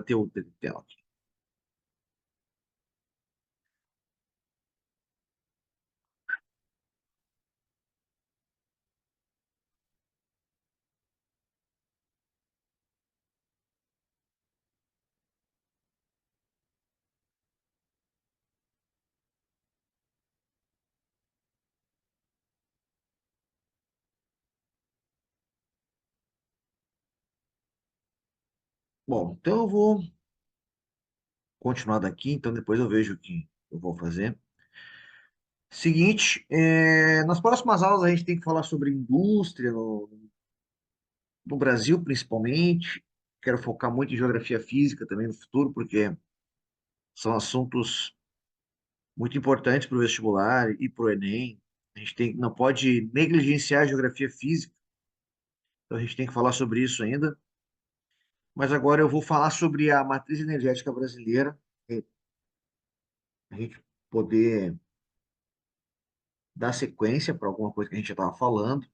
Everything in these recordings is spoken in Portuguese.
Ter o tela aqui. Bom, então eu vou continuar daqui, então depois eu vejo o que eu vou fazer. Seguinte, nas próximas aulas a gente tem que falar sobre indústria no Brasil, principalmente. Quero focar muito em geografia física também no futuro, porque são assuntos muito importantes para o vestibular e para o Enem. A gente não pode negligenciar a geografia física, então a gente tem que falar sobre isso ainda. Mas agora eu vou falar sobre a matriz energética brasileira, a gente poder dar sequência para alguma coisa que a gente já estava falando.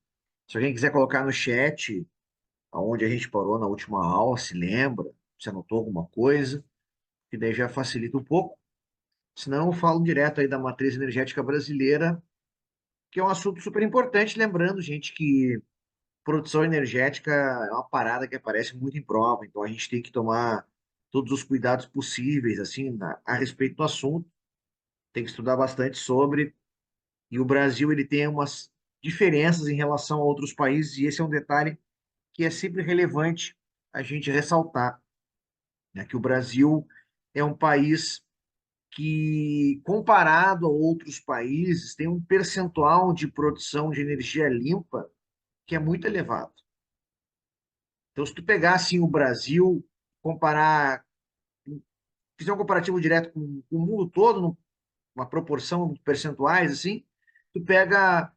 Se alguém quiser colocar no chat aonde a gente parou na última aula, se lembra, se anotou alguma coisa, que daí já facilita um pouco. Senão eu falo direto aí da matriz energética brasileira, que é um assunto super importante, lembrando, gente, que produção energética é uma parada que aparece muito em prova, então a gente tem que tomar todos os cuidados possíveis, assim, a respeito do assunto, tem que estudar bastante sobre, e o Brasil, ele tem umas diferenças em relação a outros países, e esse é um detalhe que é sempre relevante a gente ressaltar, né, que o Brasil é um país que, comparado a outros países, tem um percentual de produção de energia limpa que é muito elevado. Então, se tu pegar assim o Brasil, comparar, fizer um comparativo direto com o mundo todo, uma proporção de percentuais assim, tu pega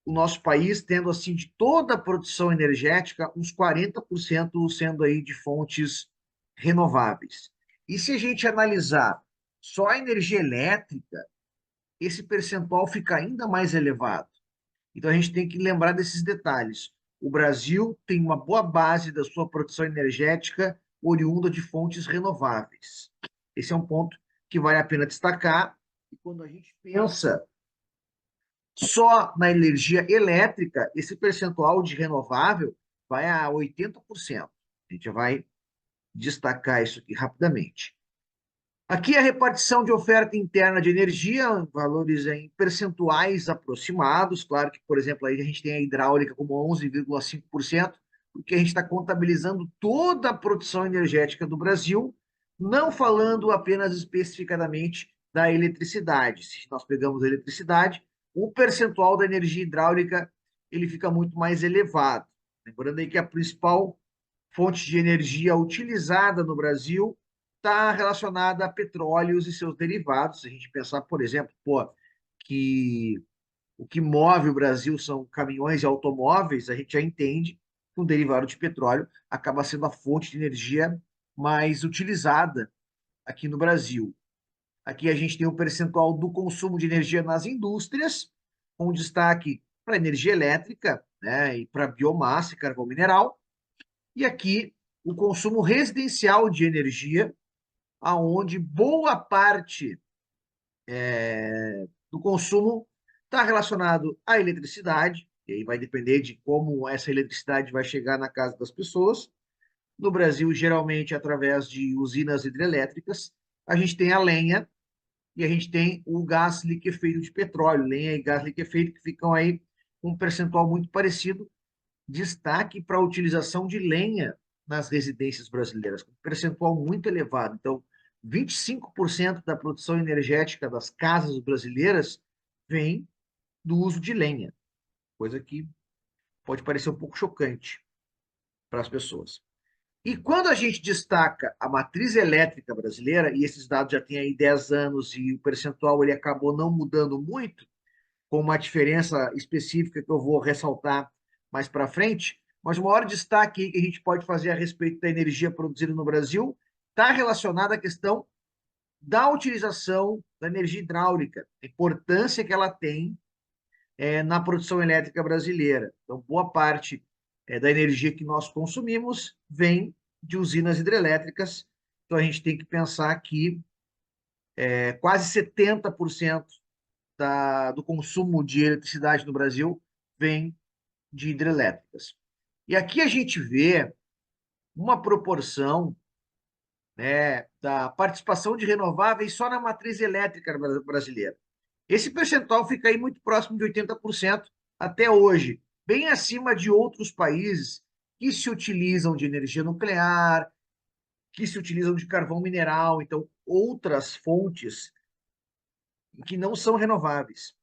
o nosso país tendo assim de toda a produção energética, uns 40% sendo aí de fontes renováveis. E se a gente analisar só a energia elétrica, esse percentual fica ainda mais elevado. Então a gente tem que lembrar desses detalhes. O Brasil tem uma boa base da sua produção energética oriunda de fontes renováveis. Esse é um ponto que vale a pena destacar. E quando a gente pensa só na energia elétrica, esse percentual de renovável vai a 80%. A gente vai destacar isso aqui rapidamente. Aqui a repartição de oferta interna de energia, valores em percentuais aproximados. Claro que, por exemplo, aí a gente tem a hidráulica como 11,5%, porque a gente está contabilizando toda a produção energética do Brasil, não falando apenas especificadamente da eletricidade. Se nós pegamos a eletricidade, o percentual da energia hidráulica ele fica muito mais elevado. Lembrando aí que a principal fonte de energia utilizada no Brasil está relacionada a petróleos e seus derivados. Se a gente pensar, por exemplo, que o que move o Brasil são caminhões e automóveis, a gente já entende que um derivado de petróleo acaba sendo a fonte de energia mais utilizada aqui no Brasil. Aqui a gente tem o percentual do consumo de energia nas indústrias, com destaque para energia elétrica, né, e para biomassa e carvão mineral. E aqui o consumo residencial de energia, aonde boa parte do consumo está relacionado à eletricidade, e aí vai depender de como essa eletricidade vai chegar na casa das pessoas. No Brasil, geralmente através de usinas hidrelétricas, a gente tem a lenha e a gente tem o gás liquefeito de petróleo, lenha e gás liquefeito que ficam aí com um percentual muito parecido. Destaque para a utilização de lenha nas residências brasileiras, com um percentual muito elevado. Então, 25% da produção energética das casas brasileiras vem do uso de lenha, coisa que pode parecer um pouco chocante para as pessoas. E quando a gente destaca a matriz elétrica brasileira, e esses dados já têm aí 10 anos e o percentual ele acabou não mudando muito, com uma diferença específica que eu vou ressaltar mais para frente, mas o maior destaque que a gente pode fazer a respeito da energia produzida no Brasil está relacionado à questão da utilização da energia hidráulica, a importância que ela tem na produção elétrica brasileira. Então, boa parte da energia que nós consumimos vem de usinas hidrelétricas, Então, a gente tem que pensar que quase 70% do consumo de eletricidade no Brasil vem de hidrelétricas. E aqui a gente vê uma proporção, né, da participação de renováveis só na matriz elétrica brasileira. Esse percentual fica aí muito próximo de 80% até hoje, bem acima de outros países que se utilizam de energia nuclear, que se utilizam de carvão mineral, então outras fontes que não são renováveis.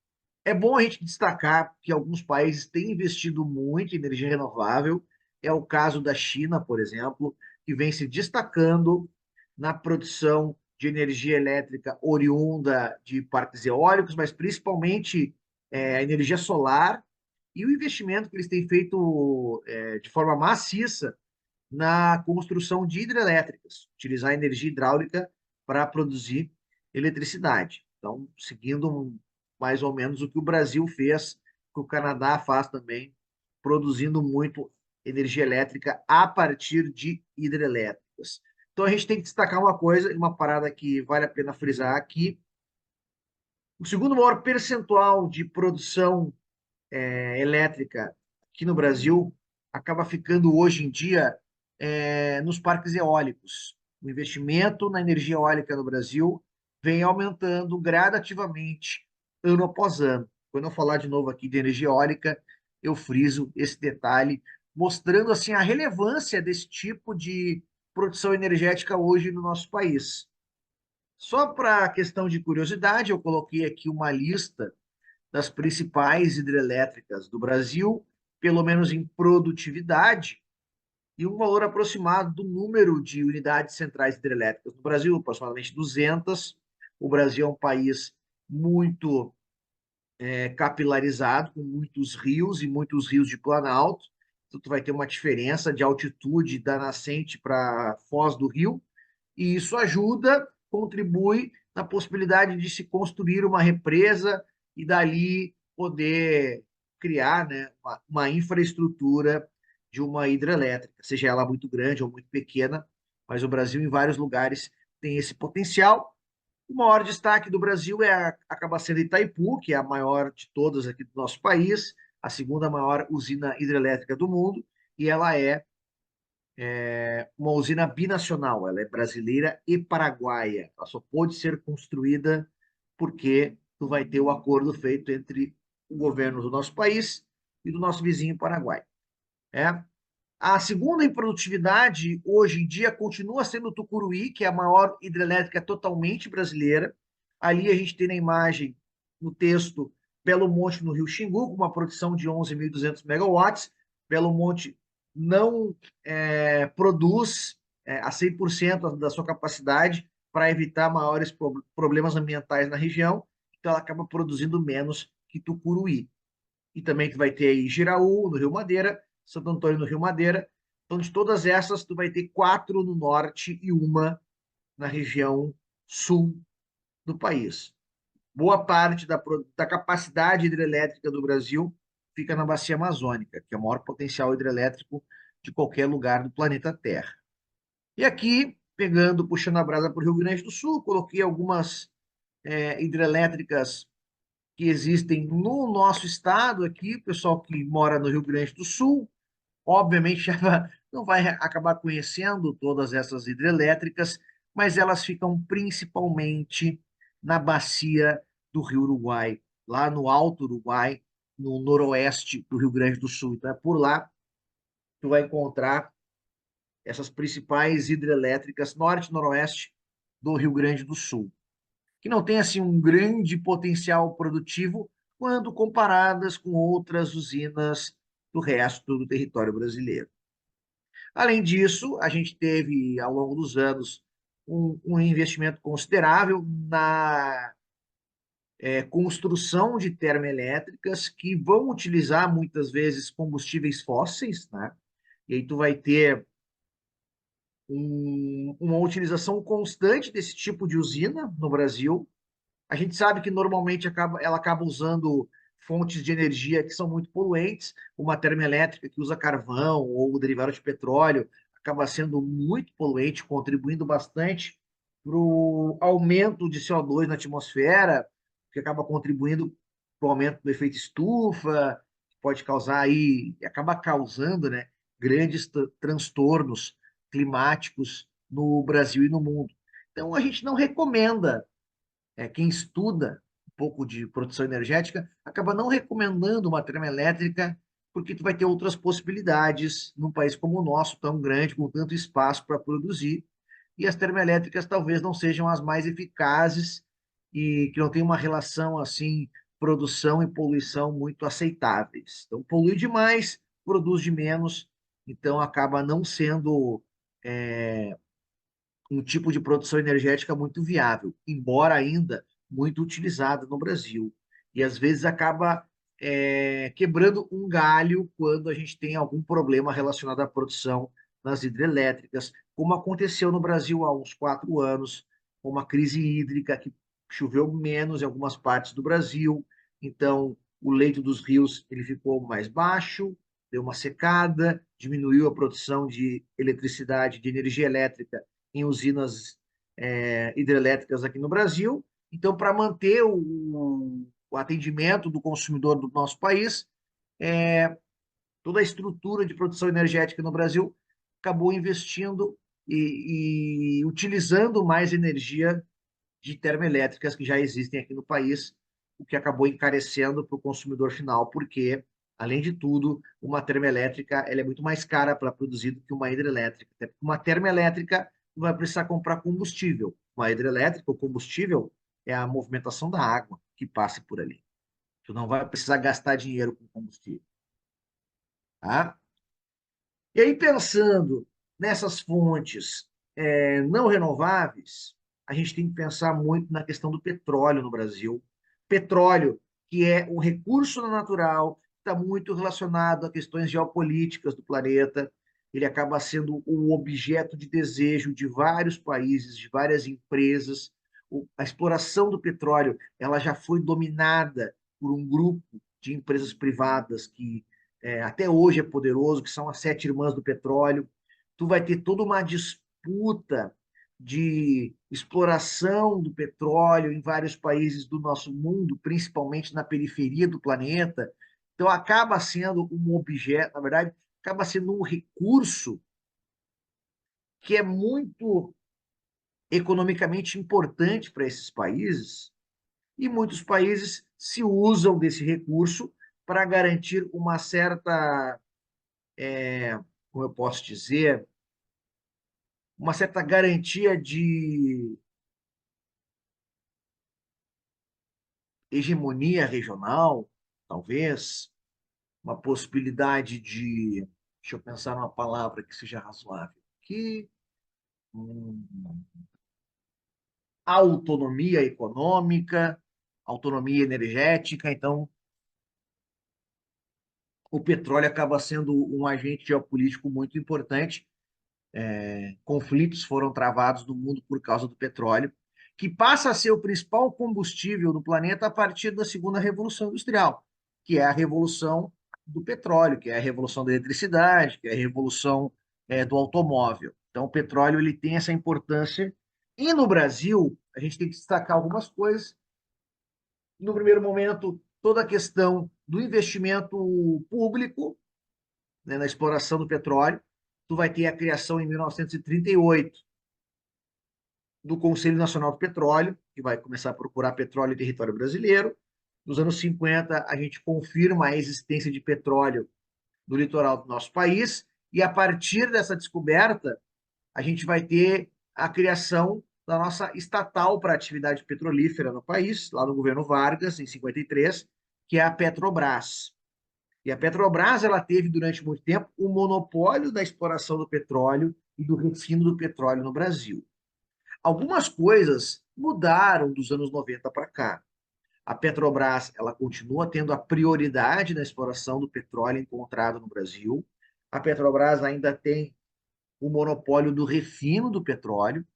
É bom a gente destacar que alguns países têm investido muito em energia renovável. É o caso da China, por exemplo, que vem se destacando na produção de energia elétrica oriunda de parques eólicos, mas principalmente a energia solar e o investimento que eles têm feito de forma maciça na construção de hidrelétricas, utilizar energia hidráulica para produzir eletricidade. Então, seguindo mais ou menos o que o Brasil fez, que o Canadá faz também, produzindo muito energia elétrica a partir de hidrelétricas. Então, a gente tem que destacar uma coisa, uma parada que vale a pena frisar aqui. O segundo maior percentual de produção elétrica aqui no Brasil acaba ficando hoje em dia nos parques eólicos. O investimento na energia eólica no Brasil vem aumentando gradativamente ano após ano. Quando eu falar de novo aqui de energia eólica, eu friso esse detalhe, mostrando assim a relevância desse tipo de produção energética hoje no nosso país. Só para questão de curiosidade, eu coloquei aqui uma lista das principais hidrelétricas do Brasil, pelo menos em produtividade, e um valor aproximado do número de unidades centrais hidrelétricas no Brasil, aproximadamente 200. O Brasil é um país muito capilarizado, com muitos rios e muitos rios de planalto. Então, tu vai ter uma diferença de altitude da nascente para a foz do rio, e isso ajuda, contribui na possibilidade de se construir uma represa e dali poder criar, né, uma infraestrutura de uma hidrelétrica, seja ela muito grande ou muito pequena, mas o Brasil em vários lugares tem esse potencial. O maior destaque do Brasil acaba sendo Itaipu, que é a maior de todas aqui do nosso país, a segunda maior usina hidrelétrica do mundo, e ela é uma usina binacional, ela é brasileira e paraguaia. Ela só pode ser construída porque tu vai ter o acordo feito entre o governo do nosso país e do nosso vizinho Paraguai. É. A segunda em produtividade, hoje em dia, continua sendo o Tucuruí, que é a maior hidrelétrica totalmente brasileira. Ali a gente tem na imagem, no texto, Belo Monte, no Rio Xingu, com uma produção de 11.200 megawatts. Belo Monte não produz a 100% da sua capacidade para evitar maiores problemas ambientais na região, então ela acaba produzindo menos que Tucuruí. E também tu vai ter aí Giraú, no Rio Madeira, Santo Antônio, no Rio Madeira. Então, de todas essas, tu vai ter 4 no norte e uma na região sul do país. Boa parte da capacidade hidrelétrica do Brasil fica na bacia amazônica, que é o maior potencial hidrelétrico de qualquer lugar do planeta Terra. E aqui, pegando, puxando a brasa para o Rio Grande do Sul, coloquei algumas hidrelétricas que existem no nosso estado aqui, o pessoal que mora no Rio Grande do Sul, obviamente já não vai acabar conhecendo todas essas hidrelétricas, mas elas ficam principalmente na bacia do Rio Uruguai, lá no Alto Uruguai, no noroeste do Rio Grande do Sul. Então é por lá que tu vai encontrar essas principais hidrelétricas norte e noroeste do Rio Grande do Sul, que não têm assim um grande potencial produtivo quando comparadas com outras usinas do resto do território brasileiro. Além disso, a gente teve, ao longo dos anos, um investimento considerável na construção de termoelétricas que vão utilizar muitas vezes combustíveis fósseis, né? E aí tu vai ter uma utilização constante desse tipo de usina no Brasil. A gente sabe que normalmente ela acaba usando fontes de energia que são muito poluentes, uma termoelétrica que usa carvão ou derivado de petróleo acaba sendo muito poluente, contribuindo bastante para o aumento de CO2 na atmosfera, que acaba contribuindo para o aumento do efeito estufa, que pode causar aí, acaba causando, né, grandes transtornos climáticos no Brasil e no mundo. Então, a gente não recomenda, quem estuda um pouco de produção energética, acaba não recomendando uma termoelétrica, porque tu vai ter outras possibilidades num país como o nosso, tão grande, com tanto espaço para produzir, e as termoelétricas talvez não sejam as mais eficazes e que não tem uma relação assim, produção e poluição muito aceitáveis. Então, polui demais, produz de menos, então acaba não sendo um tipo de produção energética muito viável, embora ainda muito utilizada no Brasil. E às vezes acaba quebrando um galho quando a gente tem algum problema relacionado à produção nas hidrelétricas, como aconteceu no Brasil há uns 4 anos, com uma crise hídrica que choveu menos em algumas partes do Brasil, então o leito dos rios ele ficou mais baixo, deu uma secada, diminuiu a produção de eletricidade, de energia elétrica em usinas hidrelétricas aqui no Brasil. Então, para manter o atendimento do consumidor do nosso país, toda a estrutura de produção energética no Brasil acabou investindo e utilizando mais energia de termoelétricas que já existem aqui no país, o que acabou encarecendo para o consumidor final, porque, além de tudo, uma termoelétrica ela é muito mais cara para produzir do que uma hidrelétrica. Até porque uma termoelétrica vai precisar comprar combustível. Uma hidrelétrica, o combustível é a movimentação da água que passa por ali. Tu não vai precisar gastar dinheiro com combustível. Tá? E aí, pensando nessas fontes não renováveis, a gente tem que pensar muito na questão do petróleo no Brasil. Petróleo, que é um recurso natural, está muito relacionado a questões geopolíticas do planeta. Ele acaba sendo um objeto de desejo de vários países, de várias empresas. A exploração do petróleo ela já foi dominada por um grupo de empresas privadas que até hoje é poderoso, que são as sete irmãs do petróleo. Tu vai ter toda uma disputa de exploração do petróleo em vários países do nosso mundo, principalmente na periferia do planeta. Então, acaba sendo um objeto, na verdade, acaba sendo um recurso que é muito economicamente importante para esses países, e muitos países se usam desse recurso para garantir uma certa, como eu posso dizer, uma certa garantia de hegemonia regional, talvez, uma possibilidade de, deixa eu pensar numa palavra que seja razoável, que hum, autonomia econômica, autonomia energética. Então, o petróleo acaba sendo um agente geopolítico muito importante. Conflitos foram travados no mundo por causa do petróleo, que passa a ser o principal combustível do planeta a partir da segunda revolução industrial, que é a revolução do petróleo, que é a revolução da eletricidade, que é a revolução do automóvel. Então, o petróleo ele tem essa importância. E no Brasil, a gente tem que destacar algumas coisas. No primeiro momento, toda a questão do investimento público, né, na exploração do petróleo. Tu vai ter a criação em 1938 do Conselho Nacional do Petróleo, que vai começar a procurar petróleo em território brasileiro. Nos anos 50, a gente confirma a existência de petróleo no litoral do nosso país, e a partir dessa descoberta, a gente vai ter a criação da nossa estatal para atividade petrolífera no país, lá no governo Vargas, em 53, que é a Petrobras. E a Petrobras ela teve durante muito tempo o monopólio da exploração do petróleo e do refino do petróleo no Brasil. Algumas coisas mudaram dos anos 90 para cá. A Petrobras ela continua tendo a prioridade na exploração do petróleo encontrado no Brasil. A Petrobras ainda tem o monopólio do refino do petróleo,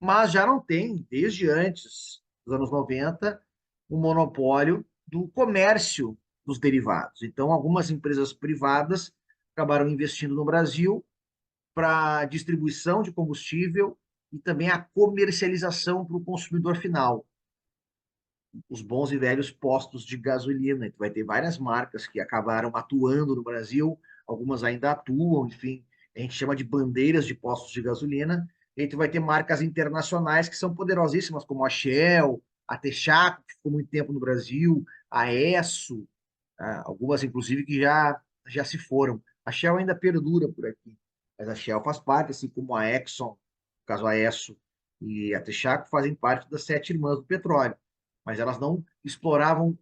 mas já não tem, desde antes dos anos 90, o monopólio do comércio dos derivados. Então, algumas empresas privadas acabaram investindo no Brasil para distribuição de combustível e também a comercialização para o consumidor final, os bons e velhos postos de gasolina. Tu vai ter várias marcas que acabaram atuando no Brasil, algumas ainda atuam, enfim, a gente chama de bandeiras de postos de gasolina. E aí tu vai ter marcas internacionais que são poderosíssimas, como a Shell, a Texaco, que ficou muito tempo no Brasil, a Esso, algumas inclusive que já se foram. A Shell ainda perdura por aqui, mas a Shell faz parte, assim como a Exxon, no caso a Esso e a Texaco, fazem parte das sete irmãs do petróleo, mas elas não exploravam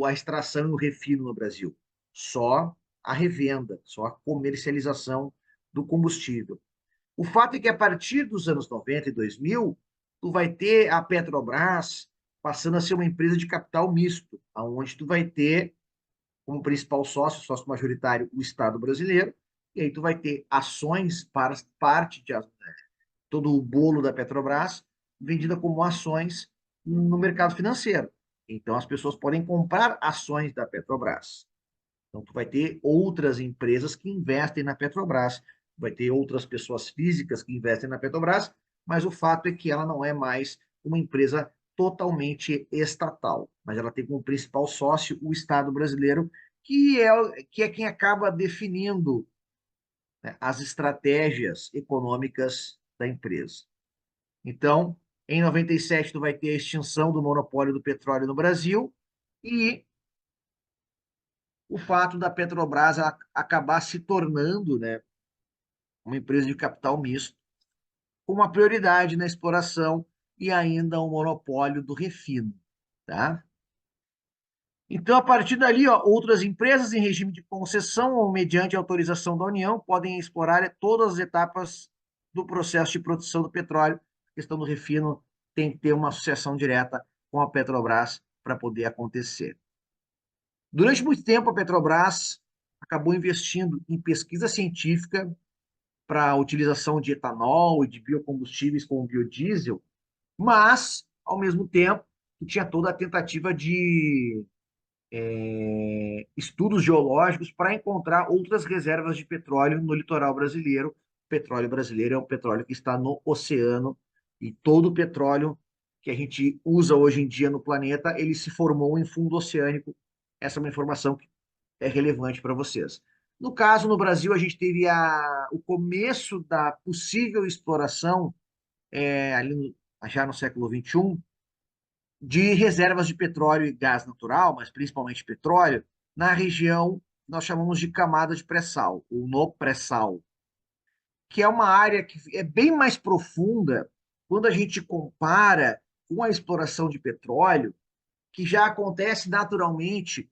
a extração e o refino no Brasil, só a revenda, só a comercialização do combustível. O fato é que a partir dos anos 90 e 2000, tu vai ter a Petrobras passando a ser uma empresa de capital misto, aonde tu vai ter como principal sócio, sócio majoritário, o Estado brasileiro, e aí tu vai ter ações para parte de todo o bolo da Petrobras vendida como ações no mercado financeiro. Então as pessoas podem comprar ações da Petrobras. Então tu vai ter outras empresas que investem na Petrobras, vai ter outras pessoas físicas que investem na Petrobras, mas o fato é que ela não é mais uma empresa totalmente estatal, mas ela tem como principal sócio o Estado brasileiro, que é quem acaba definindo, né, as estratégias econômicas da empresa. Então, em 97, tu vai ter a extinção do monopólio do petróleo no Brasil e o fato da Petrobras acabar se tornando, né, uma empresa de capital misto, com uma prioridade na exploração e ainda um monopólio do refino. Tá? Então, a partir dali, ó, outras empresas em regime de concessão ou mediante autorização da União podem explorar todas as etapas do processo de produção do petróleo. A questão do refino tem que ter uma associação direta com a Petrobras para poder acontecer. Durante muito tempo, a Petrobras acabou investindo em pesquisa científica para a utilização de etanol e de biocombustíveis como biodiesel, mas, ao mesmo tempo, tinha toda a tentativa de estudos geológicos para encontrar outras reservas de petróleo no litoral brasileiro. O petróleo brasileiro é um petróleo que está no oceano e todo o petróleo que a gente usa hoje em dia no planeta, ele se formou em fundo oceânico. Essa é uma informação que é relevante para vocês. No caso, no Brasil, a gente teve o começo da possível exploração, ali já no século XXI, de reservas de petróleo e gás natural, mas principalmente petróleo, na região que nós chamamos de camada de pré-sal, ou no pré-sal, que é uma área que é bem mais profunda quando a gente compara com a exploração de petróleo, que já acontece naturalmente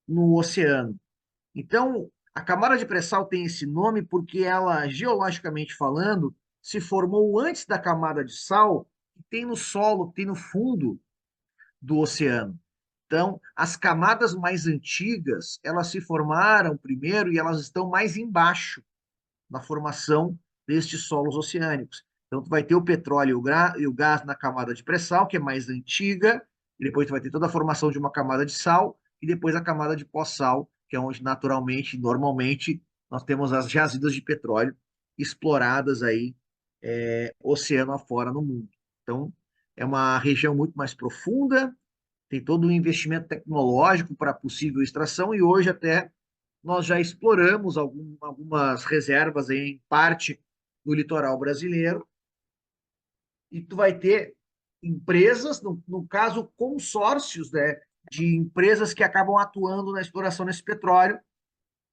no oceano. Então, a camada de pré-sal tem esse nome porque ela, geologicamente falando, se formou antes da camada de sal que tem no solo, que tem no fundo do oceano. Então, as camadas mais antigas, elas se formaram primeiro e elas estão mais embaixo na formação destes solos oceânicos. Então, tu vai ter o petróleo e o gás na camada de pré-sal, que é mais antiga, e depois tu vai ter toda a formação de uma camada de sal, e depois a camada de pós-sal, que é onde naturalmente, normalmente, nós temos as jazidas de petróleo exploradas aí, oceano afora no mundo. Então, é uma região muito mais profunda, tem todo um investimento tecnológico para possível extração, e hoje até nós já exploramos algumas reservas em parte do litoral brasileiro, e tu vai ter empresas, no caso, consórcios, né, de empresas que acabam atuando na exploração desse petróleo,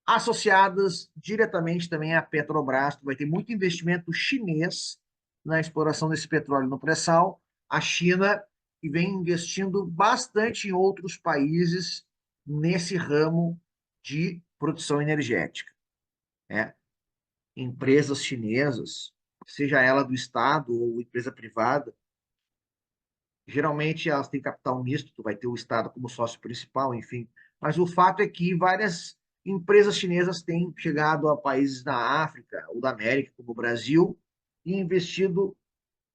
associadas diretamente também à Petrobras. Tu vai ter muito investimento chinês na exploração desse petróleo no pré-sal. A China que vem investindo bastante em outros países nesse ramo de produção energética, né? Empresas chinesas, seja ela do Estado ou empresa privada, geralmente elas têm capital misto, tu vai ter o Estado como sócio principal, enfim. Mas o fato é que várias empresas chinesas têm chegado a países da África ou da América, como o Brasil, e investido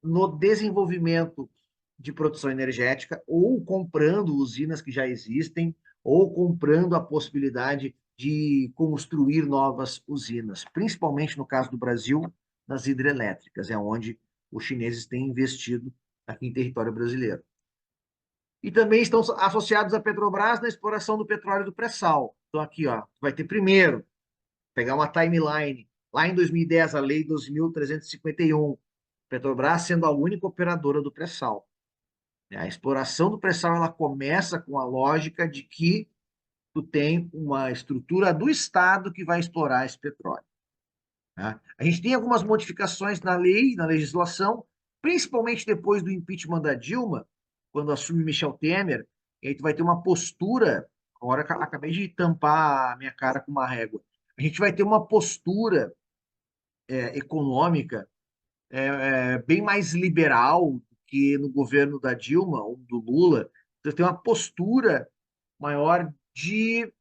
no desenvolvimento de produção energética, ou comprando usinas que já existem, ou comprando a possibilidade de construir novas usinas, principalmente no caso do Brasil, nas hidrelétricas, é onde os chineses têm investido aqui em território brasileiro. E também estão associados à Petrobras na exploração do petróleo do pré-sal. Então, aqui, ó, vai ter primeiro, pegar uma timeline, lá em 2010, a Lei 2.351, Petrobras sendo a única operadora do pré-sal. A exploração do pré-sal ela começa com a lógica de que tu tem uma estrutura do Estado que vai explorar esse petróleo. Tá? A gente tem algumas modificações na lei, na legislação, principalmente depois do impeachment da Dilma, quando assume Michel Temer, e aí tu vai ter uma postura, agora acabei de tampar a minha cara com uma régua, a gente vai ter uma postura econômica bem mais liberal do que no governo da Dilma ou do Lula. Então, tem uma postura maior de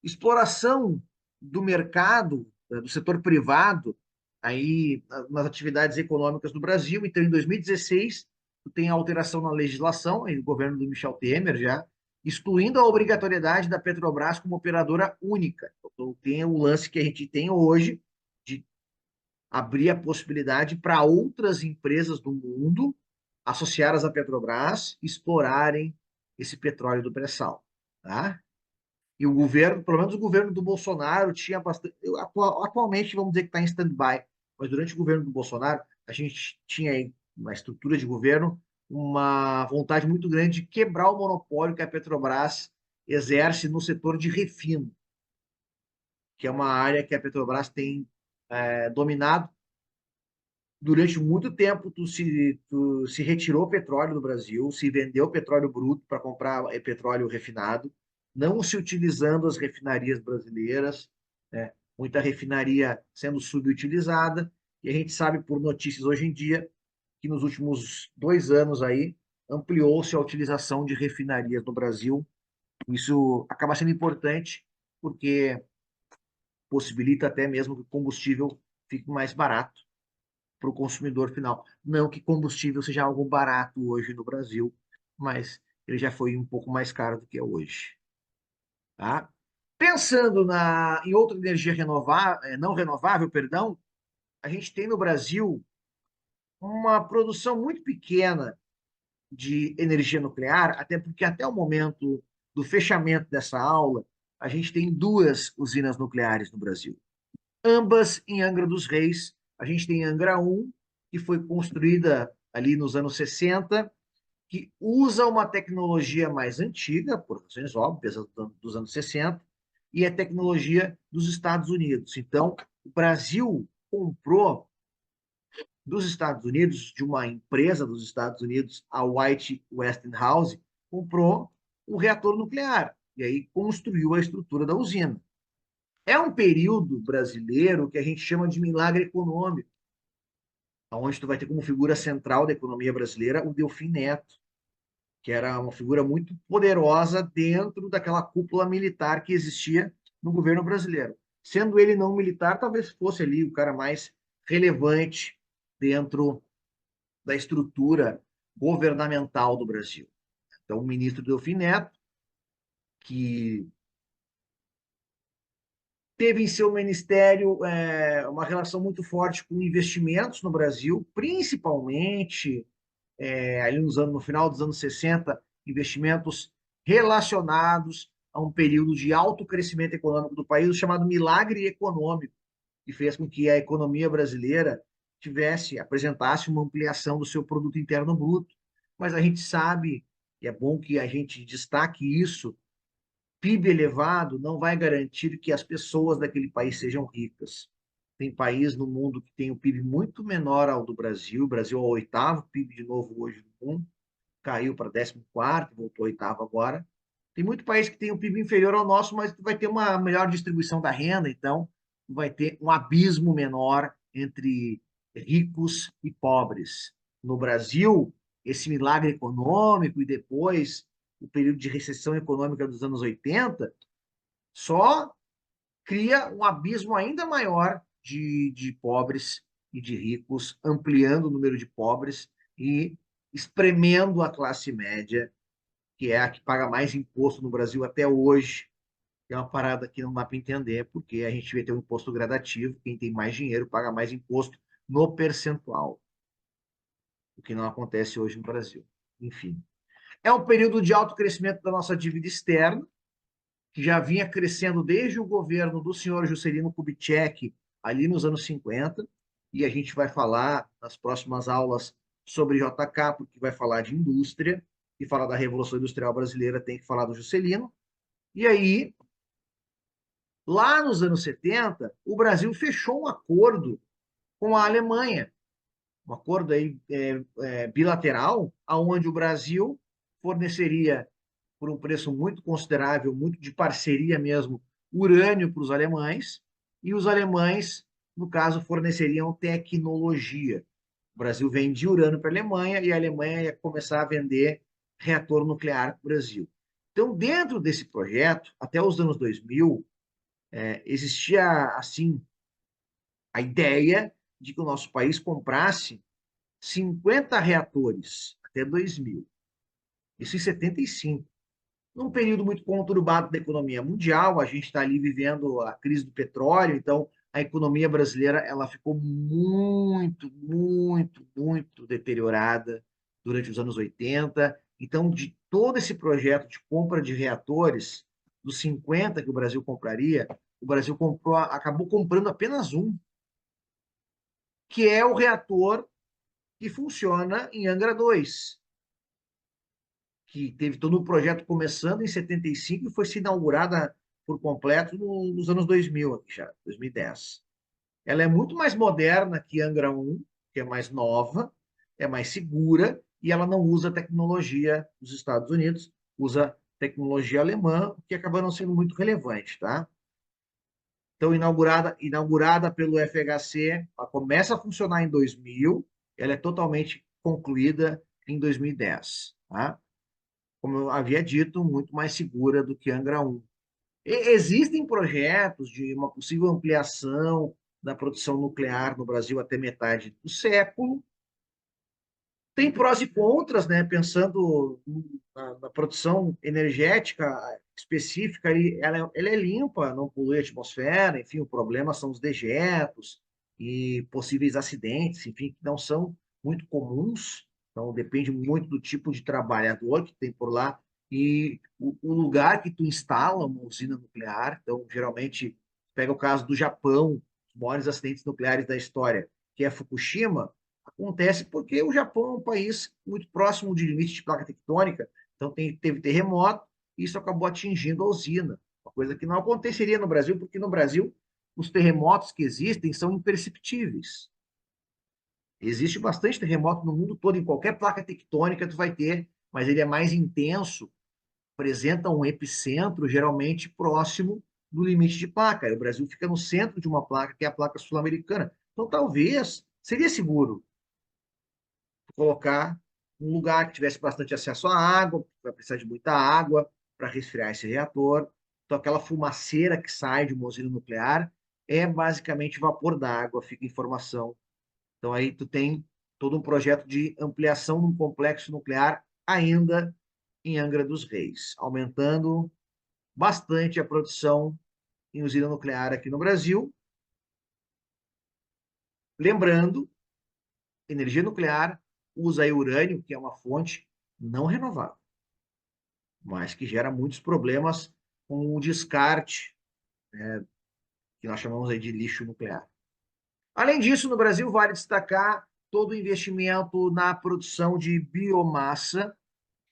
exploração do mercado, do setor privado, aí nas atividades econômicas do Brasil. Então, em 2016, tem a alteração na legislação, aí, no governo do Michel Temer já, excluindo a obrigatoriedade da Petrobras como operadora única. Então, tem o lance que a gente tem hoje de abrir a possibilidade para outras empresas do mundo associadas à Petrobras explorarem esse petróleo do pré-sal, tá? E o governo, pelo menos o governo do Bolsonaro, tinha bastante. Atualmente, vamos dizer que está em stand-by, mas durante o governo do Bolsonaro, a gente tinha aí uma estrutura de governo, uma vontade muito grande de quebrar o monopólio que a Petrobras exerce no setor de refino, que é uma área que a Petrobras tem dominado. Durante muito tempo, tu se retirou petróleo do Brasil, se vendeu petróleo bruto para comprar petróleo refinado, não se utilizando as refinarias brasileiras, né? Muita refinaria sendo subutilizada, e a gente sabe por notícias hoje em dia que nos últimos 2 anos aí ampliou-se a utilização de refinarias no Brasil. Isso acaba sendo importante porque possibilita até mesmo que o combustível fique mais barato para o consumidor final. Não que combustível seja algo barato hoje no Brasil, mas ele já foi um pouco mais caro do que é hoje. Tá? Pensando em outra energia renovável, não renovável, perdão, a gente tem no Brasil uma produção muito pequena de energia nuclear, até porque até o momento do fechamento dessa aula, a gente tem 2 usinas nucleares no Brasil. Ambas em Angra dos Reis. A gente tem Angra 1, que foi construída ali nos anos 60, que usa uma tecnologia mais antiga, por razões óbvias, dos anos 60, e é tecnologia dos Estados Unidos. Então, o Brasil comprou dos Estados Unidos, de uma empresa dos Estados Unidos, a White Westinghouse, comprou um reator nuclear, e aí construiu a estrutura da usina. É um período brasileiro que a gente chama de milagre econômico, onde tu vai ter como figura central da economia brasileira o Delfim Neto, que era uma figura muito poderosa dentro daquela cúpula militar que existia no governo brasileiro. Sendo ele não militar, talvez fosse ali o cara mais relevante dentro da estrutura governamental do Brasil. Então, o ministro Delfim Neto, que teve em seu ministério uma relação muito forte com investimentos no Brasil, principalmente ali no final dos anos 60, investimentos relacionados a um período de alto crescimento econômico do país, chamado milagre econômico, que fez com que a economia brasileira apresentasse uma ampliação do seu produto interno bruto. Mas a gente sabe, e é bom que a gente destaque isso, PIB elevado não vai garantir que as pessoas daquele país sejam ricas. Tem país no mundo que tem um PIB muito menor ao do Brasil. O Brasil é o oitavo PIB de novo hoje no mundo, caiu para 14º, voltou oitavo agora. Tem muito país que tem um PIB inferior ao nosso, mas vai ter uma melhor distribuição da renda, então vai ter um abismo menor entre ricos e pobres. No Brasil, esse milagre econômico e depois o período de recessão econômica dos anos 80 só cria um abismo ainda maior de pobres e de ricos, ampliando o número de pobres e espremendo a classe média, que é a que paga mais imposto no Brasil até hoje, é uma parada que não dá para entender, porque a gente vai ter um imposto gradativo, quem tem mais dinheiro paga mais imposto no percentual, o que não acontece hoje no Brasil. Enfim, é um período de alto crescimento da nossa dívida externa, que já vinha crescendo desde o governo do senhor Juscelino Kubitschek, ali nos anos 50, e a gente vai falar nas próximas aulas sobre JK, porque vai falar de indústria, e falar da Revolução Industrial Brasileira tem que falar do Juscelino. E aí, lá nos anos 70, o Brasil fechou um acordo com a Alemanha, um acordo aí, bilateral, aonde o Brasil forneceria por um preço muito considerável, muito de parceria mesmo, urânio para os alemães, e os alemães, no caso, forneceriam tecnologia. O Brasil vendia urânio para a Alemanha e a Alemanha ia começar a vender reator nuclear para o Brasil. Então, dentro desse projeto, até os anos 2000, existia, assim, a ideia de que o nosso país comprasse 50 reatores até 2000. Isso em 75. Num período muito conturbado da economia mundial, a gente está ali vivendo a crise do petróleo, então a economia brasileira ela ficou muito, muito, muito deteriorada durante os anos 80. Então, de todo esse projeto de compra de reatores, dos 50 que o Brasil compraria, o Brasil comprou, acabou comprando apenas um, que é o reator que funciona em Angra 2, que teve todo o projeto começando em 75 e foi se inaugurada por completo nos anos 2000, aqui já, 2010. Ela é muito mais moderna que Angra 1, que é mais nova, é mais segura e ela não usa tecnologia dos Estados Unidos, usa tecnologia alemã, que acaba não sendo muito relevante, tá? Então, inaugurada pelo FHC, ela começa a funcionar em 2000, ela é totalmente concluída em 2010, tá? Como eu havia dito, muito mais segura do que Angra 1. Existem projetos de uma possível ampliação da produção nuclear no Brasil até metade do século. Tem prós e contras, né? Pensando na produção energética específica, ela é limpa, não polui a atmosfera, enfim, o problema são os dejetos e possíveis acidentes, enfim, que não são muito comuns, então depende muito do tipo de trabalhador que tem por lá e o lugar que tu instala uma usina nuclear, então geralmente pega o caso do Japão, os maiores acidentes nucleares da história, que é Fukushima. Acontece porque o Japão é um país muito próximo de limite de placa tectônica, então teve terremoto e isso acabou atingindo a usina, uma coisa que não aconteceria no Brasil, porque no Brasil os terremotos que existem são imperceptíveis. Existe bastante terremoto no mundo todo, em qualquer placa tectônica tu vai ter, mas ele é mais intenso, apresenta um epicentro geralmente próximo do limite de placa. E o Brasil fica no centro de uma placa, que é a placa sul-americana. Então, talvez seria seguro colocar um lugar que tivesse bastante acesso à água, vai precisar de muita água para resfriar esse reator. Então, aquela fumaceira que sai de uma usina nuclear é basicamente vapor d'água, fica informação. Então, aí tu tem todo um projeto de ampliação de um complexo nuclear ainda em Angra dos Reis, aumentando bastante a produção em usina nuclear aqui no Brasil. Lembrando, energia nuclear usa urânio, que é uma fonte não renovável, mas que gera muitos problemas com o descarte, né, que nós chamamos aí de lixo nuclear. Além disso, no Brasil, vale destacar todo o investimento na produção de biomassa,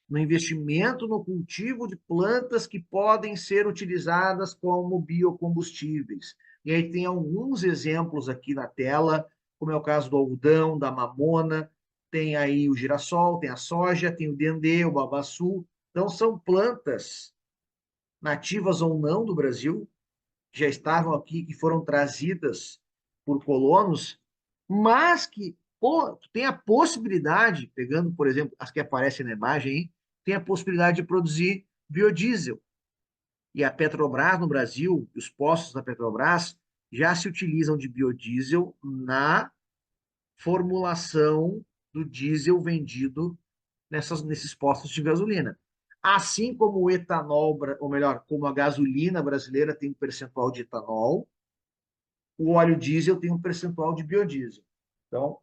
no investimento no cultivo de plantas que podem ser utilizadas como biocombustíveis. E aí tem alguns exemplos aqui na tela, como é o caso do algodão, da mamona, tem aí o girassol, tem a soja, tem o dendê, o babaçu. Então, são plantas nativas ou não do Brasil, que já estavam aqui, que foram trazidas por colonos, mas que tem a possibilidade, pegando, por exemplo, as que aparecem na imagem, hein, tem a possibilidade de produzir biodiesel. E a Petrobras no Brasil, os postos da Petrobras, já se utilizam de biodiesel na formulação do diesel vendido nesses postos de gasolina. Assim como o etanol, ou melhor, como a gasolina brasileira tem um percentual de etanol, o óleo diesel tem um percentual de biodiesel. Então,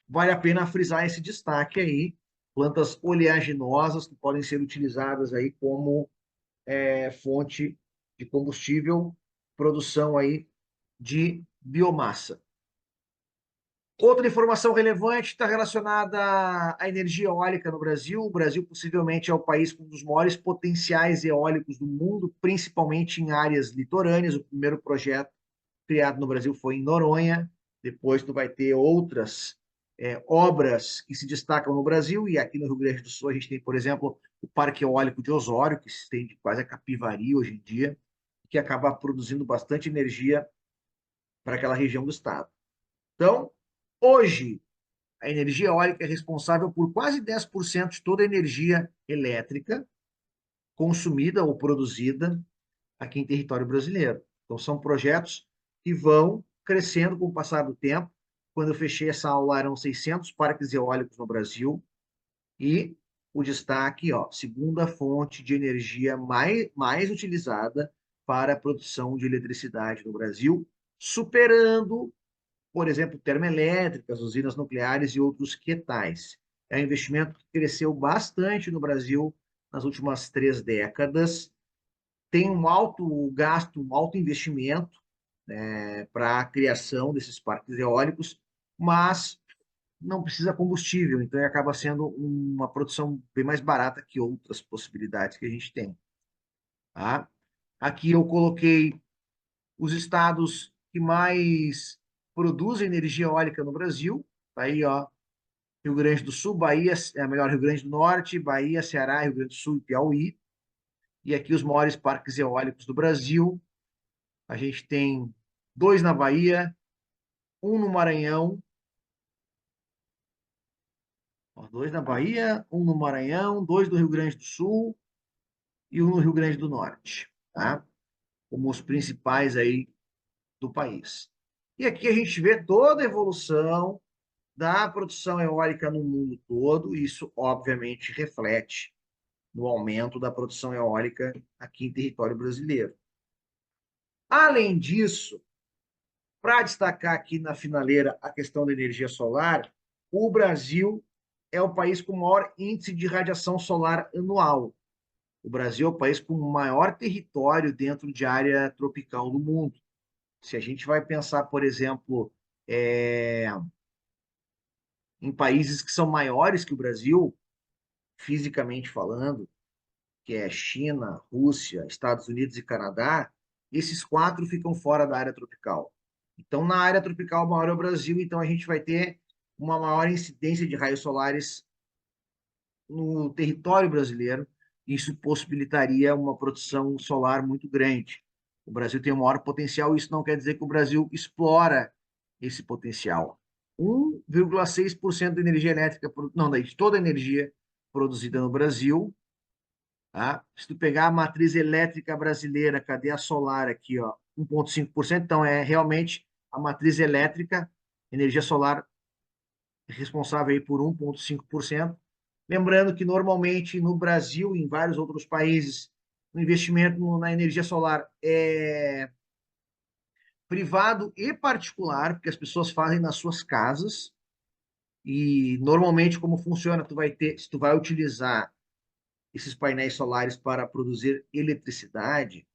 vale a pena frisar esse destaque aí, plantas oleaginosas que podem ser utilizadas aí como fonte de combustível, produção aí de biomassa. Outra informação relevante está relacionada à energia eólica no Brasil. O Brasil possivelmente é o país com um dos maiores potenciais eólicos do mundo, principalmente em áreas litorâneas. O primeiro projeto criado no Brasil foi em Noronha. Depois tu vai ter outras obras que se destacam no Brasil. E aqui no Rio Grande do Sul a gente tem, por exemplo, o Parque Eólico de Osório, que se estende quase a Capivari hoje em dia, que acaba produzindo bastante energia para aquela região do estado. Então, hoje, a energia eólica é responsável por quase 10% de toda a energia elétrica consumida ou produzida aqui em território brasileiro. Então, são projetos que vão crescendo com o passar do tempo. Quando eu fechei essa aula, eram 600 parques eólicos no Brasil. E o destaque, ó, segunda fonte de energia mais utilizada para a produção de eletricidade no Brasil, superando, por exemplo, termoelétricas, usinas nucleares e outros que tais. É um investimento que cresceu bastante no Brasil nas últimas 3 décadas, tem um alto gasto, um alto investimento para a criação desses parques eólicos, mas não precisa combustível, então acaba sendo uma produção bem mais barata que outras possibilidades que a gente tem. Tá? Aqui eu coloquei os estados que mais produzem energia eólica no Brasil. Tá aí, ó, Rio Grande do Sul, Bahia, melhor, Rio Grande do Norte, Bahia, Ceará, Rio Grande do Sul e Piauí. E aqui os maiores parques eólicos do Brasil. A gente tem 2 na Bahia, um no Maranhão, ó, 2 na Bahia, um no Maranhão, 2 no Rio Grande do Sul e um no Rio Grande do Norte, tá? Como os principais aí do país. E aqui a gente vê toda a evolução da produção eólica no mundo todo, e isso obviamente reflete no aumento da produção eólica aqui em território brasileiro. Além disso, para destacar aqui na finaleira a questão da energia solar, o Brasil é o país com o maior índice de radiação solar anual. O Brasil é o país com o maior território dentro de área tropical do mundo. Se a gente vai pensar, por exemplo, em países que são maiores que o Brasil, fisicamente falando, que é China, Rússia, Estados Unidos e Canadá, esses 4 ficam fora da área tropical. Então, na área tropical maior é o Brasil, então a gente vai ter uma maior incidência de raios solares no território brasileiro. Isso possibilitaria uma produção solar muito grande. O Brasil tem o maior potencial, isso não quer dizer que o Brasil explora esse potencial. 1,6% da energia elétrica, não, de toda a energia produzida no Brasil, tá? Se tu pegar a matriz elétrica brasileira, cadê a solar aqui, ó? 1,5%, então é realmente a matriz elétrica, energia solar responsável aí por 1,5%. Lembrando que normalmente no Brasil e em vários outros países, o investimento na energia solar é privado e particular, porque as pessoas fazem nas suas casas, e normalmente como funciona, tu vai ter, se tu vai utilizar esses painéis solares para produzir eletricidade,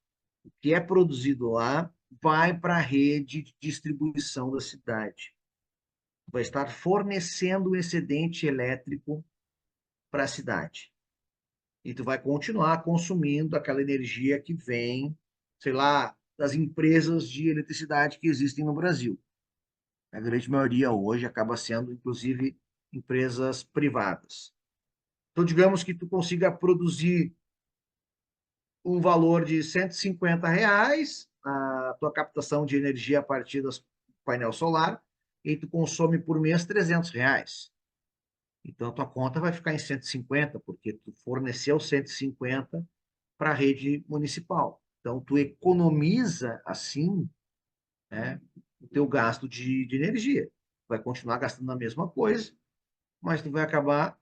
o que é produzido lá vai para a rede de distribuição da cidade. Vai estar fornecendo o excedente elétrico para a cidade. E tu vai continuar consumindo aquela energia que vem, sei lá, das empresas de eletricidade que existem no Brasil. A grande maioria hoje acaba sendo, inclusive, empresas privadas. Então, digamos que tu consiga produzir um valor de R$ 150, a tua captação de energia a partir do painel solar, e tu consome por mês R$ 300. Então, a tua conta vai ficar em 150, porque tu forneceu 150 para a rede municipal. Então, tu economiza, assim, né, o teu gasto de energia. Vai continuar gastando a mesma coisa, mas tu vai acabar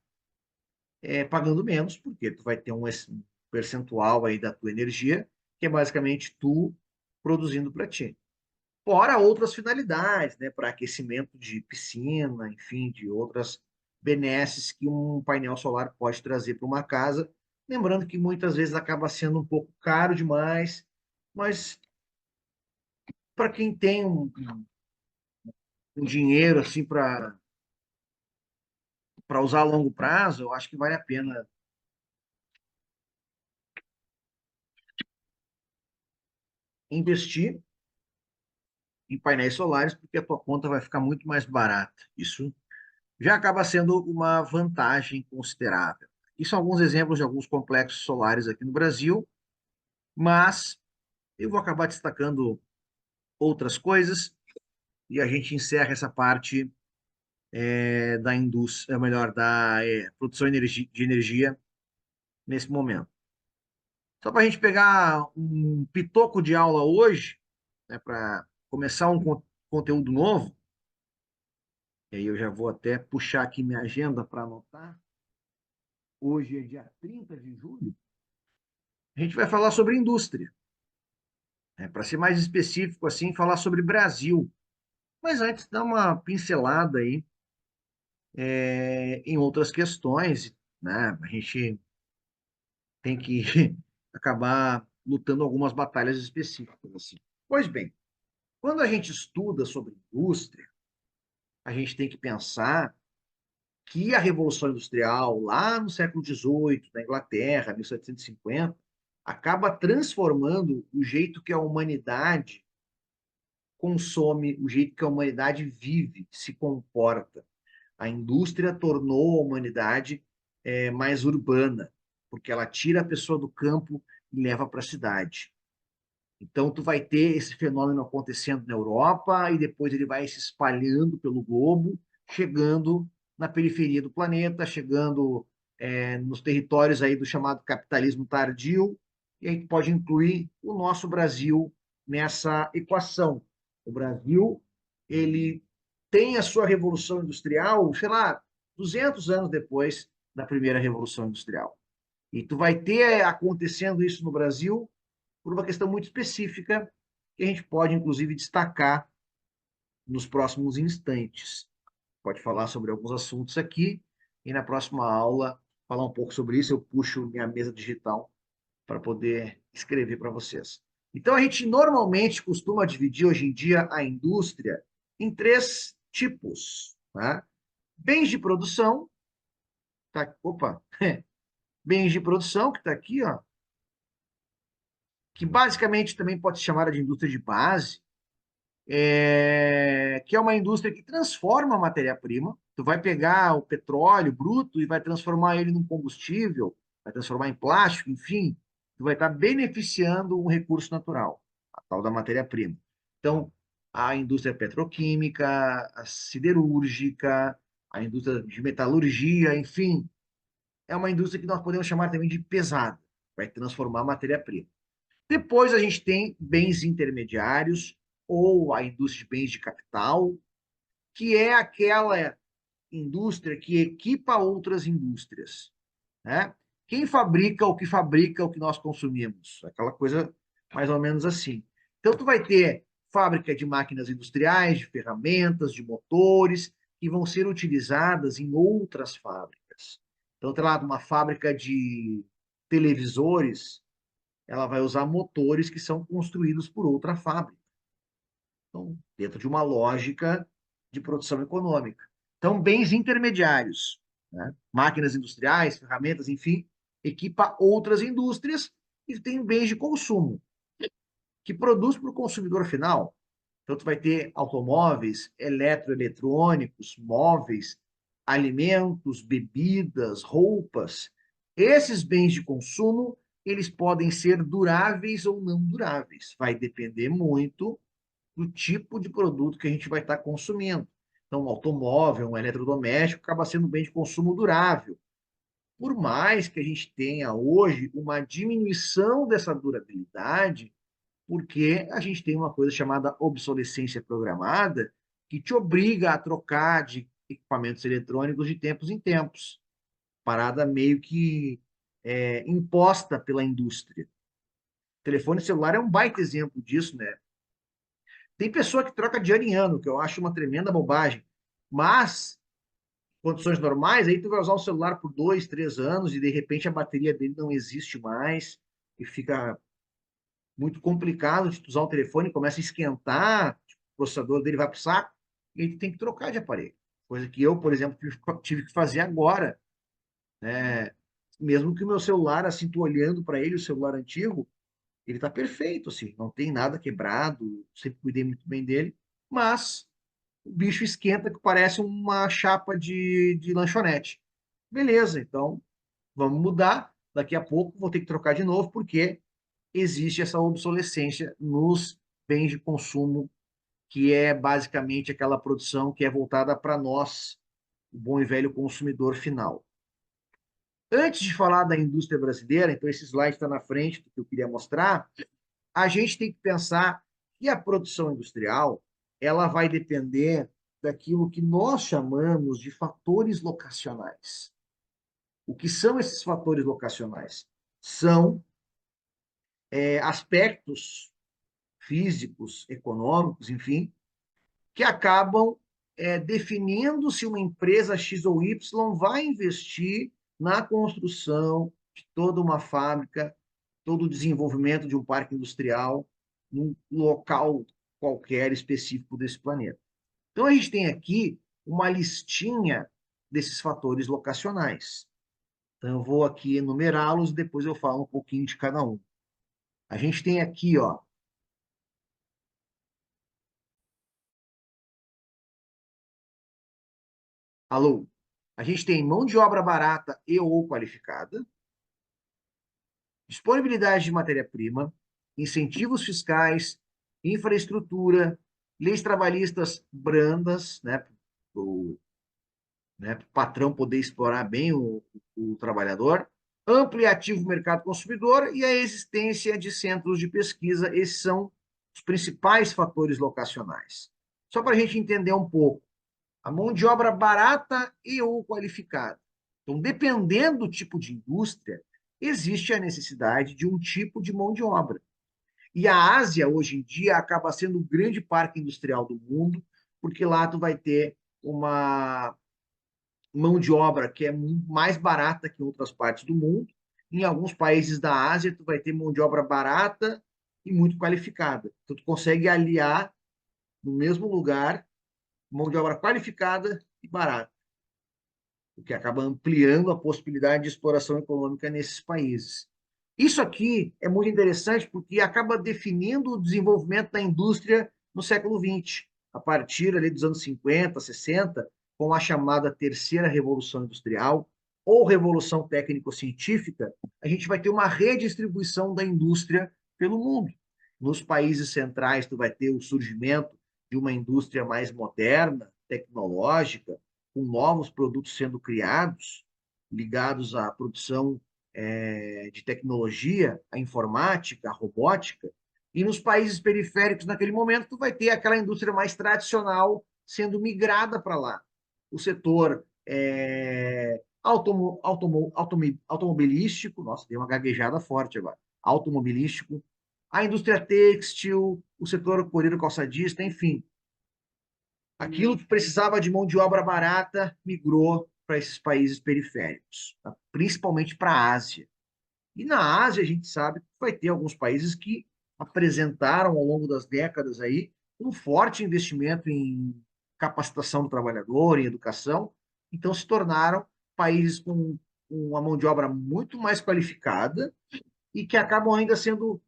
pagando menos, porque tu vai ter um percentual aí da tua energia, que é basicamente tu produzindo para ti. Fora outras finalidades, né, para aquecimento de piscina, enfim, de outras benesses que um painel solar pode trazer para uma casa. Lembrando que muitas vezes acaba sendo um pouco caro demais, mas para quem tem um dinheiro assim para usar a longo prazo, eu acho que vale a pena investir em painéis solares, porque a tua conta vai ficar muito mais barata. Isso já acaba sendo uma vantagem considerável. E são alguns exemplos de alguns complexos solares aqui no Brasil, mas eu vou acabar destacando outras coisas e a gente encerra essa parte da indústria, ou melhor, da produção de energia nesse momento. Só para a gente pegar um pitoco de aula hoje, né, para começar um conteúdo novo, e aí eu já vou até puxar aqui minha agenda para anotar. Hoje é dia 30 de julho. A gente vai falar sobre indústria. Para ser mais específico, assim, falar sobre Brasil. Mas antes, dar uma pincelada aí em outras questões, né? A gente tem que acabar lutando algumas batalhas específicas, assim. Pois bem, quando a gente estuda sobre indústria, a gente tem que pensar que a Revolução Industrial, lá no século XVIII, na Inglaterra, 1750, acaba transformando o jeito que a humanidade consome, o jeito que a humanidade vive, se comporta. A indústria tornou a humanidade mais urbana, porque ela tira a pessoa do campo e leva para a cidade. Então, tu vai ter esse fenômeno acontecendo na Europa e depois ele vai se espalhando pelo globo, chegando na periferia do planeta, chegando nos territórios aí do chamado capitalismo tardio, e aí pode incluir o nosso Brasil nessa equação. O Brasil, ele tem a sua revolução industrial, sei lá, 200 anos depois da primeira revolução industrial. E tu vai ter acontecendo isso no Brasil por uma questão muito específica que a gente pode, inclusive, destacar nos próximos instantes. Pode falar sobre alguns assuntos aqui e na próxima aula falar um pouco sobre isso. Eu puxo minha mesa digital para poder escrever para vocês. Então, a gente normalmente costuma dividir hoje em dia a indústria em três tipos. Tá? Bens de produção, tá? Opa, bens de produção, que está aqui, ó, que basicamente também pode ser chamada de indústria de base, que é uma indústria que transforma a matéria-prima. Tu vai pegar o petróleo bruto e vai transformar ele num combustível, vai transformar em plástico, enfim, tu vai estar beneficiando um recurso natural, a tal da matéria-prima. Então, a indústria petroquímica, a siderúrgica, a indústria de metalurgia, enfim, é uma indústria que nós podemos chamar também de pesada, vai transformar a matéria-prima. Depois a gente tem bens intermediários, ou a indústria de bens de capital, que é aquela indústria que equipa outras indústrias. Né? Quem fabrica o que nós consumimos? Aquela coisa mais ou menos assim. Então, tu vai ter fábrica de máquinas industriais, de ferramentas, de motores, que vão ser utilizadas em outras fábricas. Então, tem lá uma fábrica de televisores, ela vai usar motores que são construídos por outra fábrica. Então, dentro de uma lógica de produção econômica. Então, bens intermediários, né? Máquinas industriais, ferramentas, enfim, equipa outras indústrias e tem bens de consumo, que produz para o consumidor final. Então, tu vai ter automóveis, eletroeletrônicos, móveis, alimentos, bebidas, roupas. Esses bens de consumo, eles podem ser duráveis ou não duráveis. Vai depender muito do tipo de produto que a gente vai estar consumindo. Então, um automóvel, um eletrodoméstico acaba sendo um bem de consumo durável. Por mais que a gente tenha hoje uma diminuição dessa durabilidade, porque a gente tem uma coisa chamada obsolescência programada, que te obriga a trocar de equipamentos eletrônicos de tempos em tempos. parada meio que imposta pela indústria. O telefone celular é um baita exemplo disso, né? Tem pessoa que troca de ano em ano, que eu acho uma tremenda bobagem. Mas, condições normais, aí tu vai usar o celular por 2, 3 anos e de repente a bateria dele não existe mais e fica muito complicado de tu usar o telefone, começa a esquentar, tipo, o processador dele vai pro saco e aí tu tem que trocar de aparelho. Coisa que eu, por exemplo, tive que fazer agora, né? Mesmo que o meu celular, assim, tu olhando para ele, o celular antigo, ele tá perfeito, assim, não tem nada quebrado, sempre cuidei muito bem dele, mas o bicho esquenta que parece uma chapa de lanchonete. Beleza, então vamos mudar. Daqui a pouco vou ter que trocar de novo, porque existe essa obsolescência nos bens de consumo, que é basicamente aquela produção que é voltada para nós, o bom e velho consumidor final. Antes de falar da indústria brasileira, então esse slide está na frente do que eu queria mostrar, a gente tem que pensar que a produção industrial ela vai depender daquilo que nós chamamos de fatores locacionais. O que são esses fatores locacionais? São aspectos físicos, econômicos, enfim, que acabam definindo se uma empresa X ou Y vai investir na construção de toda uma fábrica, todo o desenvolvimento de um parque industrial num local qualquer específico desse planeta. Então, a gente tem aqui uma listinha desses fatores locacionais. Então, eu vou aqui enumerá-los, depois eu falo um pouquinho de cada um. A gente tem aqui, ó, alô, a gente tem mão de obra barata e ou qualificada, disponibilidade de matéria-prima, incentivos fiscais, infraestrutura, leis trabalhistas brandas, né, para o patrão poder explorar bem o trabalhador, ampliativo mercado consumidor e a existência de centros de pesquisa. Esses são os principais fatores locacionais. Só para a gente entender um pouco, a mão de obra barata e ou qualificada. Então, dependendo do tipo de indústria, existe a necessidade de um tipo de mão de obra. E a Ásia, hoje em dia, acaba sendo o grande parque industrial do mundo, porque lá tu vai ter uma mão de obra que é mais barata que em outras partes do mundo. Em alguns países da Ásia, tu vai ter mão de obra barata e muito qualificada. Então, tu consegue aliar no mesmo lugar mão de obra qualificada e barata, o que acaba ampliando a possibilidade de exploração econômica nesses países. Isso aqui é muito interessante porque acaba definindo o desenvolvimento da indústria no século XX, a partir ali dos anos 50, 60, com a chamada terceira revolução industrial ou revolução técnico-científica, a gente vai ter uma redistribuição da indústria pelo mundo. Nos países centrais, tu vai ter o surgimento de uma indústria mais moderna, tecnológica, com novos produtos sendo criados, ligados à produção de tecnologia, a informática, a robótica, e nos países periféricos, naquele momento, tu vai ter aquela indústria mais tradicional sendo migrada para lá. O setor automobilístico, nossa, deu uma gaguejada forte agora, automobilístico, a indústria têxtil, o setor coreiro calçadista, enfim. Aquilo que precisava de mão de obra barata migrou para esses países periféricos, tá? Principalmente para a Ásia. E na Ásia, a gente sabe que vai ter alguns países que apresentaram ao longo das décadas aí um forte investimento em capacitação do trabalhador, em educação, então se tornaram países com uma mão de obra muito mais qualificada e que acabam ainda sendo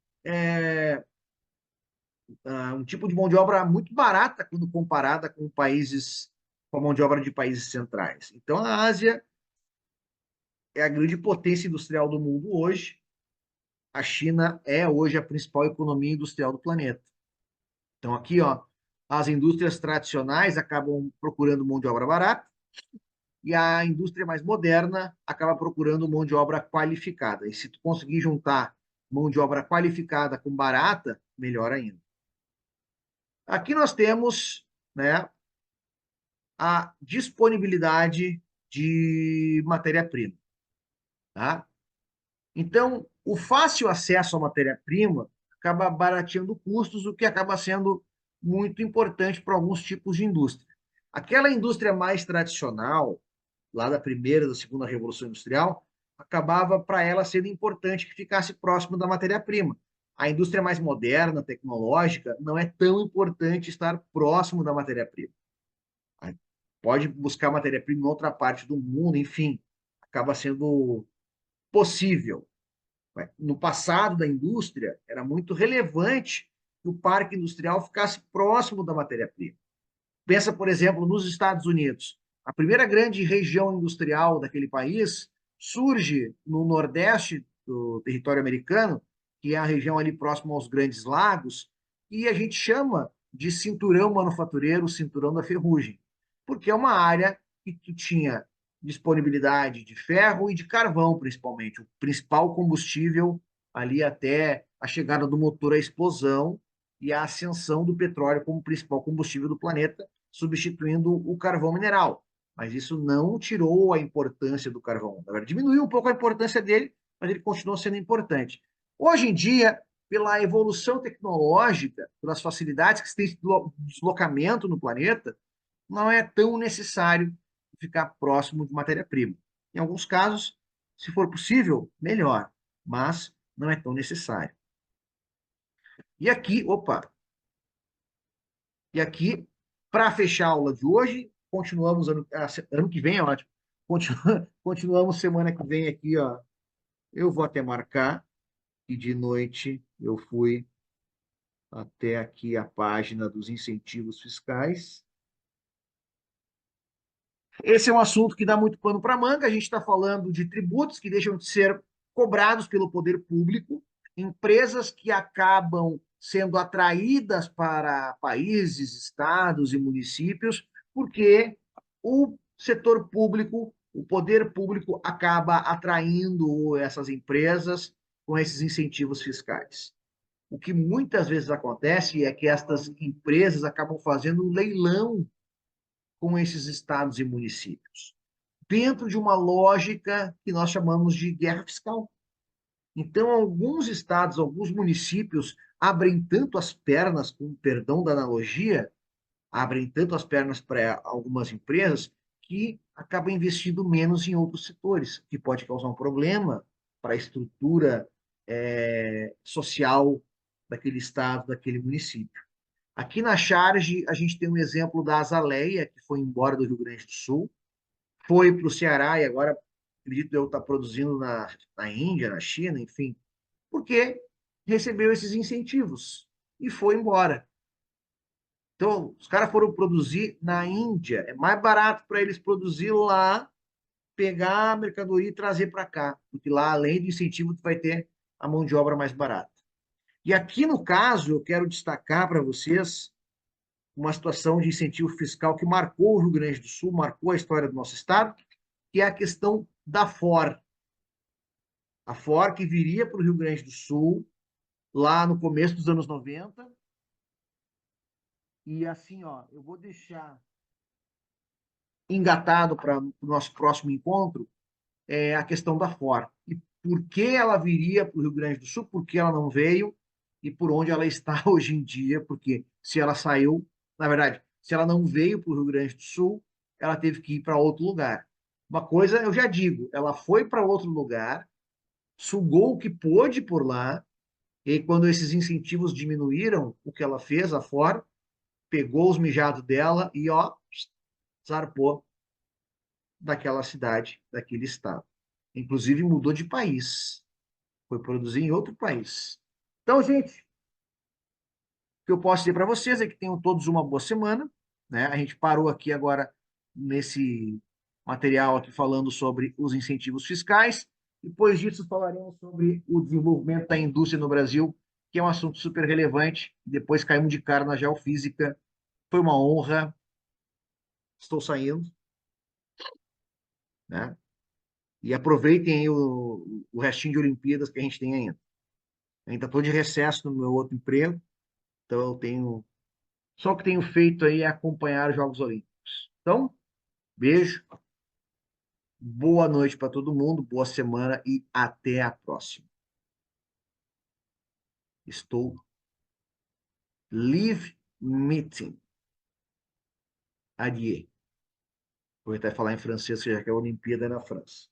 um tipo de mão de obra muito barata quando comparada com países, com a mão de obra de países centrais. Então, a Ásia é a grande potência industrial do mundo hoje. A China é hoje a principal economia industrial do planeta. Então, aqui, ó, as indústrias tradicionais acabam procurando mão de obra barata e a indústria mais moderna acaba procurando mão de obra qualificada. E se tu conseguir juntar mão de obra qualificada com barata, melhor ainda. Aqui nós temos, né, a disponibilidade de matéria-prima. tá? Então, o fácil acesso à matéria-prima acaba barateando custos, o que acaba sendo muito importante para alguns tipos de indústria. Aquela indústria mais tradicional, lá da primeira, da segunda revolução industrial, acabava para ela sendo importante que ficasse próximo da matéria-prima. A indústria mais moderna, tecnológica, não é tão importante estar próximo da matéria-prima. Pode buscar matéria-prima em outra parte do mundo, enfim, acaba sendo possível. No passado da indústria, era muito relevante que o parque industrial ficasse próximo da matéria-prima. Pensa, por exemplo, nos Estados Unidos. A primeira grande região industrial daquele país surge no nordeste do território americano, que é a região ali próxima aos Grandes Lagos, e a gente chama de cinturão manufatureiro, cinturão da ferrugem, porque é uma área que tinha disponibilidade de ferro e de carvão, principalmente, o principal combustível ali até a chegada do motor à explosão e a ascensão do petróleo como principal combustível do planeta, substituindo o carvão mineral. Mas isso não tirou a importância do carvão. Na verdade, diminuiu um pouco a importância dele, mas ele continuou sendo importante. Hoje em dia, pela evolução tecnológica, pelas facilidades que se tem de deslocamento no planeta, não é tão necessário ficar próximo de matéria-prima. Em alguns casos, se for possível, melhor, mas não é tão necessário. E aqui, opa, e aqui, para fechar a aula de hoje, continuamos ano que vem, é ótimo. Continuamos semana que vem aqui, ó. Eu vou até marcar e de noite eu fui até aqui a página dos incentivos fiscais. Esse é um assunto que dá muito pano para manga. A gente está falando de tributos que deixam de ser cobrados pelo poder público, empresas que acabam sendo atraídas para países, estados e municípios, porque o setor público, o poder público acaba atraindo essas empresas com esses incentivos fiscais. O que muitas vezes acontece é que estas empresas acabam fazendo um leilão com esses estados e municípios, dentro de uma lógica que nós chamamos de guerra fiscal. Então, alguns estados, alguns municípios abrem tanto as pernas, com perdão da analogia, abrem tanto as pernas para algumas empresas que acabam investindo menos em outros setores, que pode causar um problema para a estrutura social daquele estado, daquele município. Aqui na Charge, a gente tem um exemplo da Azaleia, que foi embora do Rio Grande do Sul, foi para o Ceará e agora, acredito eu, está produzindo na Índia, na China, enfim, porque recebeu esses incentivos e foi embora. Então, os caras foram produzir na Índia. É mais barato para eles produzir lá, pegar a mercadoria e trazer para cá, porque lá, além do incentivo, tu vai ter a mão de obra mais barata. E aqui, no caso, eu quero destacar para vocês uma situação de incentivo fiscal que marcou o Rio Grande do Sul, marcou a história do nosso estado, que é a questão da FOR. A FOR que viria para o Rio Grande do Sul lá no começo dos anos 90. E assim, ó, eu vou deixar engatado para o nosso próximo encontro a questão da FOR. E por que ela viria para o Rio Grande do Sul, por que ela não veio e por onde ela está hoje em dia, porque se ela saiu, na verdade, se ela não veio para o Rio Grande do Sul, ela teve que ir para outro lugar. Uma coisa eu já digo, ela foi para outro lugar, sugou o que pôde por lá, e aí, quando esses incentivos diminuíram, o que ela fez, a Ford, pegou os mijados dela e, ó, zarpou daquela cidade, daquele estado. Inclusive mudou de país, foi produzir em outro país. Então, gente, o que eu posso dizer para vocês é que tenham todos uma boa semana, né? A gente parou aqui agora nesse material aqui falando sobre os incentivos fiscais. Depois disso falaremos sobre o desenvolvimento da indústria no Brasil, que é um assunto super relevante. Depois caímos de cara na geofísica. Foi uma honra. Estou saindo, né? E aproveitem o restinho de Olimpíadas que a gente tem ainda. Ainda estou de recesso no meu outro emprego, então eu tenho só o que tenho feito aí é acompanhar os Jogos Olímpicos. Então, beijo, Boa noite para todo mundo, boa semana e até a próxima. Estou live meeting. Adieu. Vou até falar em francês, já que a Olimpíada é na França.